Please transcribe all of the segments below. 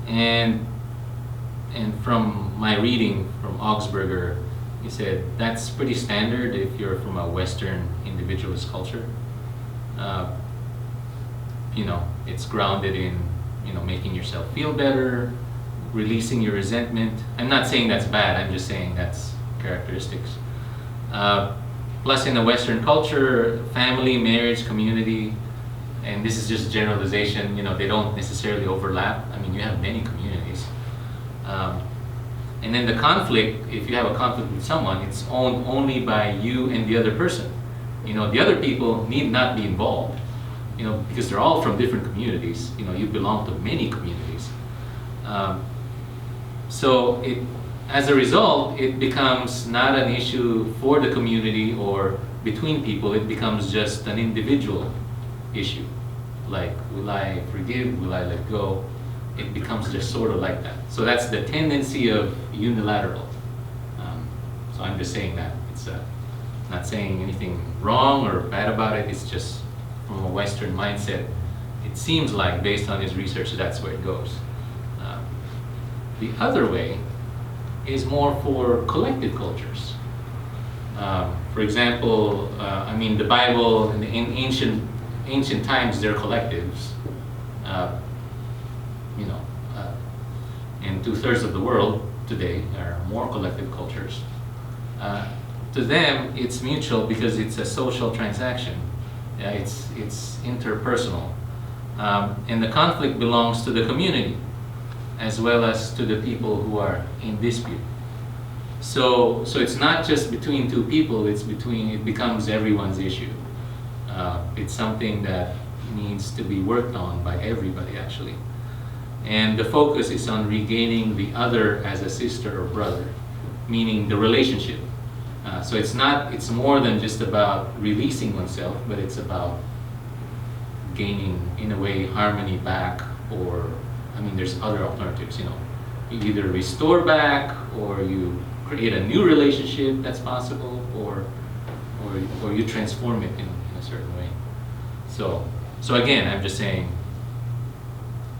And from my reading from Augsburger, he said that's pretty standard if you're from a Western individualist culture. Uh, it's grounded in making yourself feel better, releasing your resentment. I'm not saying that's bad. I'm just saying that's characteristics. Plus, in the Western culture, family, marriage, community, and this is just generalization. They don't necessarily overlap. I mean, you have many communities. And then the conflict, if you have a conflict with someone, it's owned only by you and the other person. The other people need not be involved, because they're all from different communities. You belong to many communities. So as a result, it becomes not an issue for the community or between people. It becomes just an individual issue. Like, will I forgive? Will I let go? It becomes just sort of like that. So that's the tendency of unilateral. So I'm just saying that. It's not saying anything wrong or bad about it. It's just from a Western mindset. It seems like, based on his research, that's where it goes. The other way is more for collective cultures. For example, the Bible in ancient times, they're collectives. And 2/3 of the world today are more collective cultures. To them, it's mutual because it's a social transaction. It's interpersonal. And the conflict belongs to the community as well as to the people who are in dispute. So it's not just between two people, it becomes everyone's issue. It's something that needs to be worked on by everybody, actually. And the focus is on regaining the other as a sister or brother, meaning the relationship. So it's more than just about releasing oneself, but it's about gaining, in a way, harmony back, or, there's other alternatives, You either restore back, or you create a new relationship that's possible, or you transform it in a certain way. So again, I'm just saying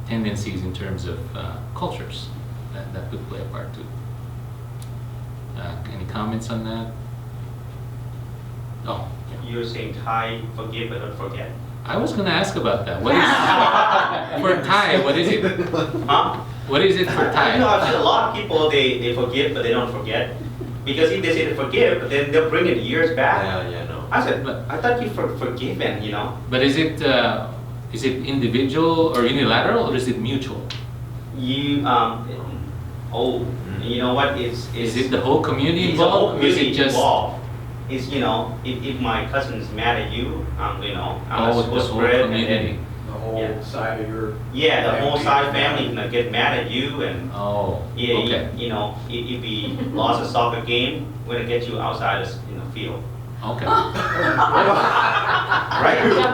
tendencies in terms of cultures that could play a part too. Any comments on that? Oh, yeah. You're saying Thai, forgive but don't forget. I was going to ask about that. What is for Thai? What is it? Huh? What is it for Thai? I've seen a lot of people, they forgive but they don't forget. Because if they say to forgive, but then they'll bring it years back. No. I said, I thought you forgiven, But is it individual or unilateral, or is it mutual? You, you know what? Is it the whole community It's the whole involved, or is community it just? involved. It's, if my cousin is mad at you, I'm the supposed to whole spread, and community. then, The whole side of your... yeah, the whole side family gonna get mad at you, and Oh, yeah, okay. if we lost a soccer game, we're gonna get you outside the field. Okay. Right?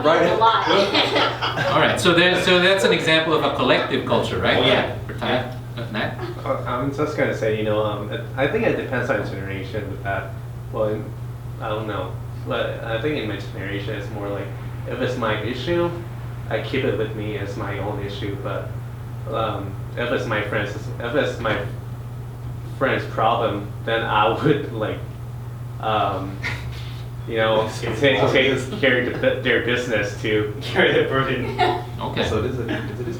Right. A lot. All right. So that's an example of a collective culture, right? Oh, yeah. For Thai. Nat? I'm just gonna say, I think it depends on generation with that. Well, I don't know, but I think in my generation it's more like, if it's my issue, I keep it with me as my own issue. But if it's my friend's problem, then I would carry their business to Carry the burden. Okay. So it is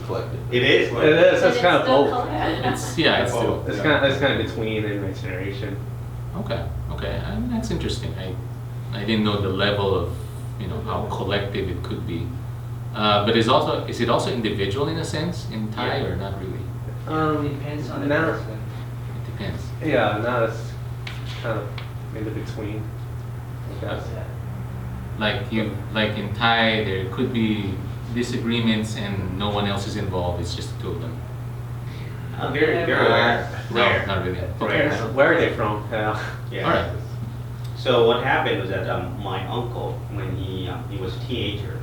collective. It is. It is. It's But kind of still both. collective. It's still. It's kind of between in my generation. Okay. That's interesting. I didn't know the level of how collective it could be. But is it also individual in a sense in Thai, or not really? Depends on the now- person. It depends. Yeah, now it's kind of in the between, I guess. Like in Thai, there could be disagreements and no one else is involved. It's just the two of them. Very rare. No, not really. Okay. Rare. Where are they from? Yeah. Yeah. All right. So what happened was that my uncle, when he was a teenager,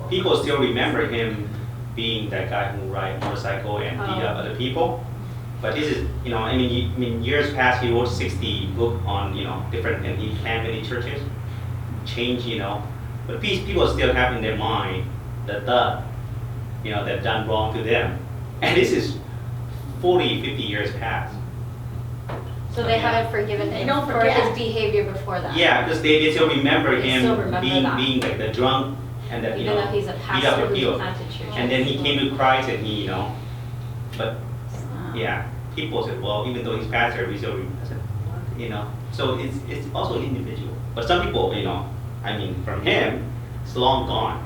people still remember him being that guy who ride motorcycle and beat up other people. But this is, years past, he wrote 60 book on, different, and he planted many churches, change, but people still have in their mind the that done wrong to them. And this is 40, 50 years past. So they haven't forgiven They him don't for forget. his behavior before that. Yeah, because they still remember They him still remember being that. being like the drunk and the Even though he's a beat up pastor the who's heel. planted churches. And then he came to Christ and he but Wow. yeah, people said, well, even though he's pastor, we still I said, what? So it's also individual. But some people, I mean, from him, it's long gone.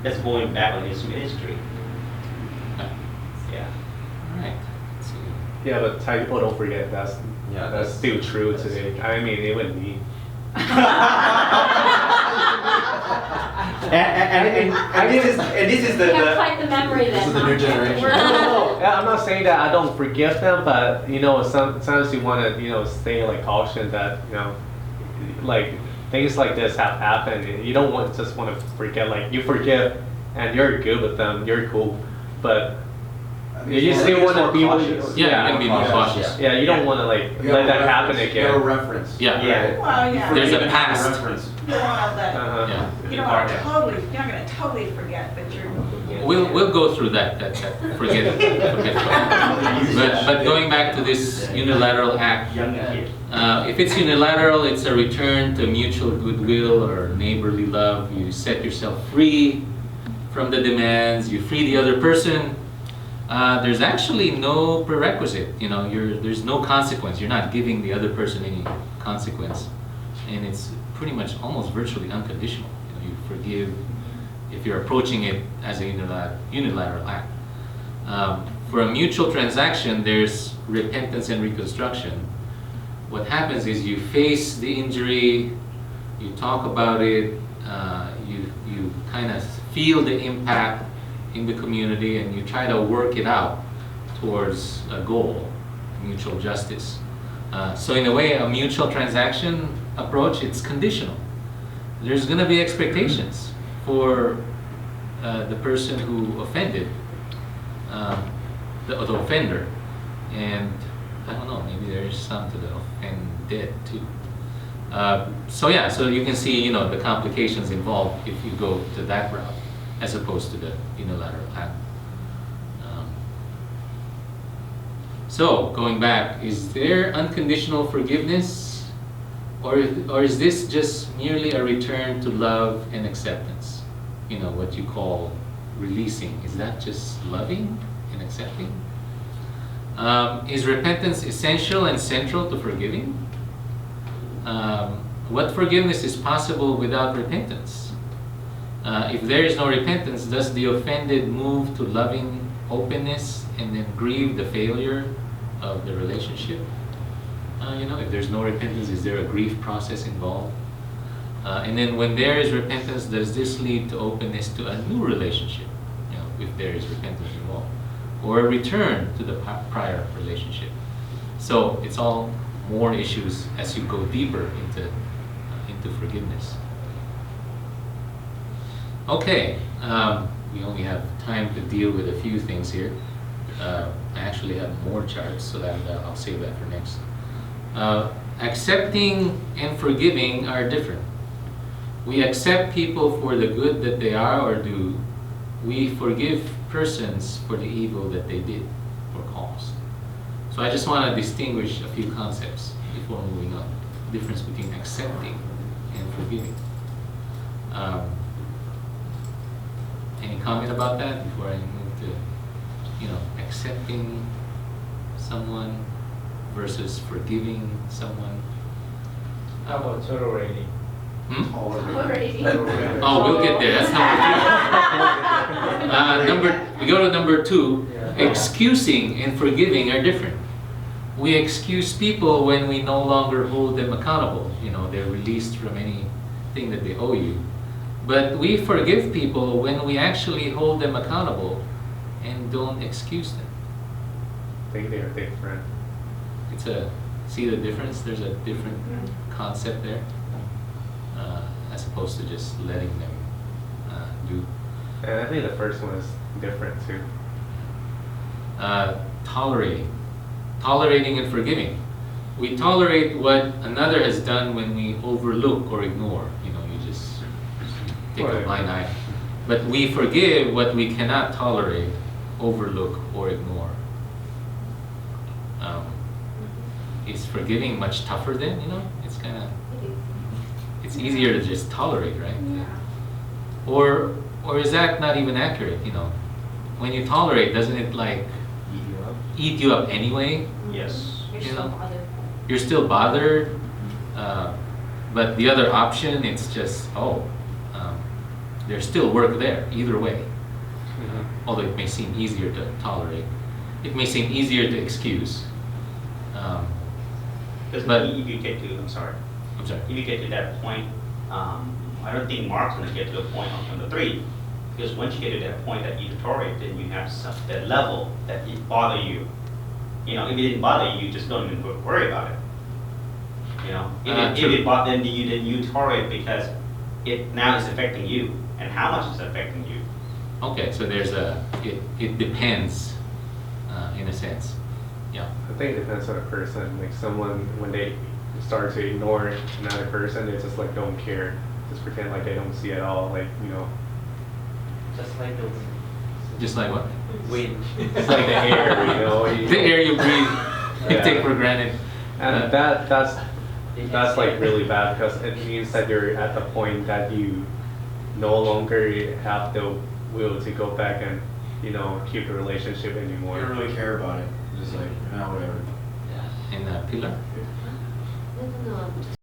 That's going back on his ministry. Yeah. All right. Let's see. Yeah, but Thai people don't forget that's Yeah, that's still true today. I mean, even me. And this is the Can't fight the memory then. This is the huh? new generation. Yeah, I'm not saying that I don't forgive them, but sometimes you want to stay like caution that like things like this have happened. And you don't just want to forget. Like you forgive, and you're good with them, you're cool, but you still want to be with. Yeah, you can be more cautious. Yeah, you don't want to like You have let a that happen reference, you have a again. reference. Yeah. Yeah. Well, yeah. There's a You have past. reference. You don't want that, Uh-huh. Yeah. you don't want to totally, you're not gonna totally forget, but you're. We'll go through that forget but going back to this unilateral act, Young kid. if it's unilateral, it's a return to mutual goodwill or neighborly love. You set yourself free from the demands, you free the other person. There's actually no prerequisite, there's no consequence. You're not giving the other person any consequence. And it's pretty much almost virtually unconditional. You forgive if you're approaching it as a unilateral act. For a mutual transaction, there's repentance and reconstruction. What happens is you face the injury, you talk about it, you kind of feel the impact in the community, and you try to work it out towards a goal, mutual justice. So in a way, a mutual transaction approach, it's conditional. There's going to be expectations for the person who offended, the offender, and I don't know, maybe there's some to the offended too. So you can see, the complications involved if you go to that route as opposed to the unilateral act. So going back, is there unconditional forgiveness, or is this just merely a return to love and acceptance? What you call releasing. Is that just loving and accepting? Is repentance essential and central to forgiving? What forgiveness is possible without repentance? If there is no repentance, does the offended move to loving openness and then grieve the failure of the relationship? If there's no repentance, is there a grief process involved? And then when there is repentance, does this lead to openness to a new relationship? If there is repentance involved, or a return to the prior relationship. So it's all more issues as you go deeper into forgiveness. Okay, we only have time to deal with a few things here. I actually have more charts, so that I'll save that for next. Accepting and forgiving are different. We accept people for the good that they are or do. We forgive persons for the evil that they did or caused. So I just want to distinguish a few concepts before moving on. The difference between accepting and forgiving. Any comment about that before I move to, accepting someone versus forgiving someone? How about tolerating? Already. Oh, we'll get there. That's number 3. We go to number 2. Excusing and forgiving are different. We excuse people when we no longer hold them accountable. They're released from anything that they owe you. But we forgive people when we actually hold them accountable and don't excuse them. I think they are different. See the difference? There's a different concept there. As opposed to just letting them do. And I think the first one is different too. Tolerating and forgiving. We tolerate what another has done when we overlook or ignore. You just take a blind eye. But we forgive what we cannot tolerate, overlook, or ignore. Is forgiving much tougher then? It's kind of, it's easier to just tolerate, right? Yeah. Or is that not even accurate? When you tolerate, doesn't it like eat you up anyway? Yes. You're You still know? bothered. You're still bothered, but the other option, it's just there's still work there either way. Although it may seem easier to tolerate, it may seem easier to excuse. Because But- if you get to, I'm sorry, I'm sorry. if you get to that point, I don't think Mark's gonna get to a point on the 3. Because once you get to that point that you tolerate, then you have that level that it bother you. If it didn't bother you, just don't even worry about it. If True. it bothers you, then you tolerate because it now is affecting you, and how much is affecting you. Okay, so there's it depends, in a sense. Yeah. I think it depends on the person. Like someone, when they start to ignore another person, they just like don't care, just pretend like they don't see at all. Like Just like the Just like what? wind. it's like the air, The air you breathe, you Yeah. take for granted. And that's like really bad because it means that you're at the point that you no longer have the will to go back and keep the relationship You anymore. don't really care about it. Just like, whatever. In Pilar. No.